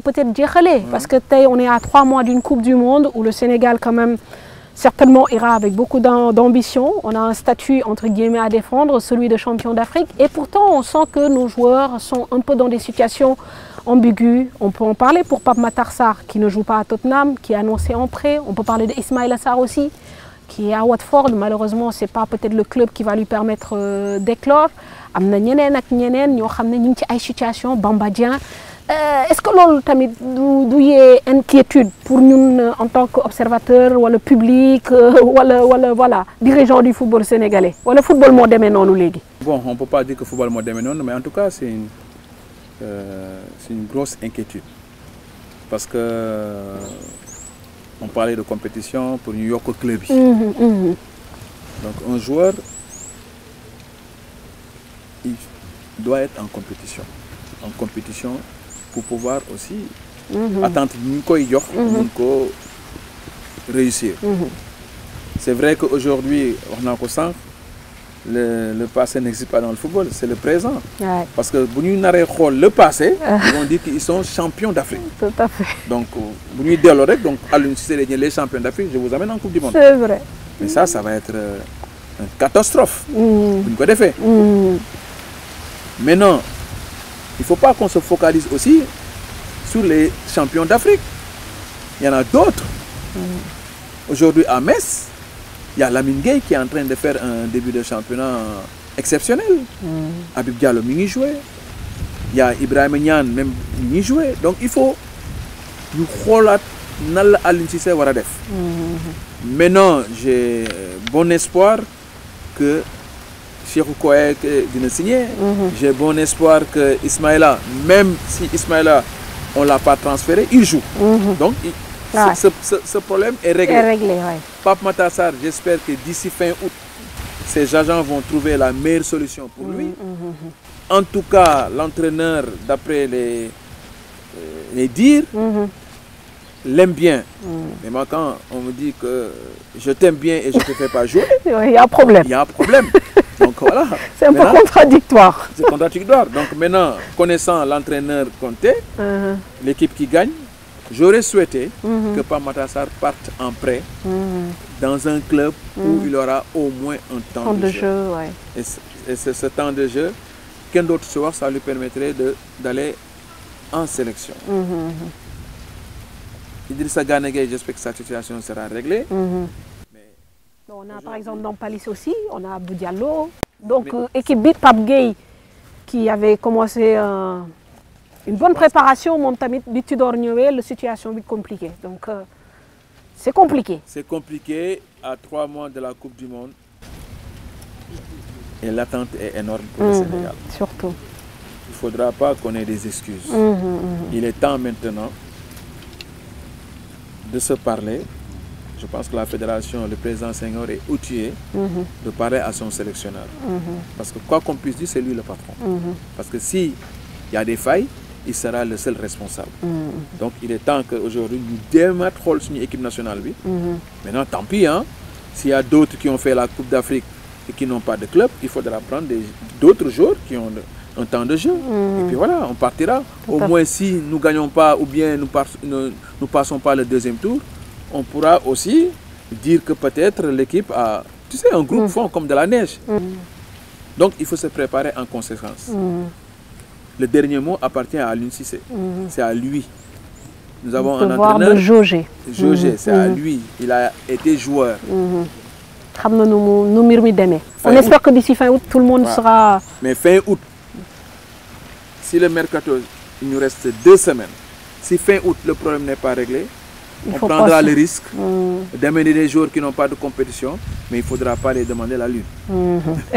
peut-être jeexalee parce que tey on est à 3 mois d'une Coupe du Monde où le Sénégal quand même certainement ira avec beaucoup d'ambition. On a un statut entre guillemets à défendre, celui de champion d'Afrique, et pourtant on sent que nos joueurs sont un peu dans des situations ambiguës. On peut en parler pour Pape Matar Sarr qui ne joue pas à Tottenham, qui est annoncé en prêt. On peut parler d'Ismaïla Sarr aussi, qui est à Watford. Malheureusement, c'est pas peut-être le club qui va lui permettre d'éclore. Am na ñeneen ak ñeneen ñoo xam ne ñu ngi ci ay situation Bamba Dieng. Est-ce que loolu tamit du yee inquiétude pour ñun en tant qu'observateur wala public wala voilà dirigeant du football sénégalais wala football moo demee noonu léegi. Bon, on peut pas dire que football moo demee noonu, mais en tout cas c'est une grosse inquiétude parce que on parlait de compétition pour ñu yokk club yi. Donc un joueur il doit être en compétition pour pouvoir aussi attendre ñu koy jox mun ko réussir. C'est vrai qu'aujourd'hui wax naa ko sànq le passé n'existe pas dans le football, c'est le présent. Ouais. Parce que bu ñu naree xool le passé ils vont dire qu'ils sont champions d'Afrique. Tout à fait. Donc bu ñuy delloo rek donc Aliou Cissé les champions d'Afrique, je vous amène en Coupe du Monde. C'est vrai. Mais ça va être une catastrophe bu ñu ko defee. Maintenant, il ne faut pas qu'on se focalise aussi sur les champions d'Afrique. Il y en a d'autres. Aujourd'hui, à Metz, il y a Lamine Gueye qui est en train de faire un début de championnat exceptionnel. Habib Diallo mi joué. Il y a Ibrahima Niane même mi joué. Donc il faut nous xoolaat nan la Aliou Cissé war a def. Maintenant, j'ai bon espoir que Cheikhou Kouyaté dina signer. J'ai bon espoir que Ismaïla, même si Ismaïla on l'a pas transféré, il joue. Donc ce problème est réglé. Ouais. Pape Matar Sarr, j'espère que d'ici fin août, ses agents vont trouver la meilleure solution pour lui. En tout cas, l'entraîneur, d'après les dires, l'aime bien. Mais moi, quand on me dit que je t'aime bien et je ne te fais pas jouer, il y a un problème. Il y a un problème. Donc voilà. C'est un peu contradictoire. C'est contradictoire. Donc maintenant, connaissant l'entraîneur Conté, l'équipe qui gagne, j'aurais souhaité que Pape Matar Sarr parte en prêt dans un club où il aura au moins un temps de jeu. Ouais. Et ce temps de jeu, qu'un d'autre soir, ça lui permettrait d'aller en sélection. Idrissa Gana Gueye, j'espère que sa situation sera réglée. On a par exemple Nampalys aussi, on a Abdou Diallo. Donc équipe bi Pape Gueye qui avait commencé une bonne préparation, moom tamit bi Tudor ñëwee la situation bi compliquée. Donc c'est compliqué. C'est compliqué à 3 mois de la Coupe du Monde. Et l'attente est énorme pour le Sénégal. Surtout. Il ne faudra pas qu'on ait des excuses. Il est temps maintenant de se parler. Je pense que la fédération, le président Senghor est outillé de parler à son sélectionneur. Parce que quoi qu'on puisse dire, c'est lui le patron. Parce que s'il y a des failles, il sera le seul responsable. Donc il est temps qu'aujourd'hui, nous démarrons notre équipe nationale. Maintenant, tant pis, hein, s'il y a d'autres qui ont fait la Coupe d'Afrique et qui n'ont pas de club, il faudra prendre d'autres joueurs qui ont un temps de jeu. Et puis voilà, on partira. Au moins, si nous ne gagnons pas ou bien nous passons pas le deuxième tour, on pourra aussi dire que peut-être l'équipe a, tu sais, un groupe fond comme de la neige. Donc il faut se préparer en conséquence. Le dernier mot appartient à Aliou Cissé. C'est à lui. Nous avons un entraîneur. De jauger. C'est à lui. Il a été joueur. On espère que d'ici fin août, tout le monde sera... Mais fin août, si le mercato, il nous reste 2 semaines, si fin août le problème n'est pas réglé, on prendra le risque d'amener des joueurs qui n'ont pas de compétition, mais il ne faudra pas les demander la lune.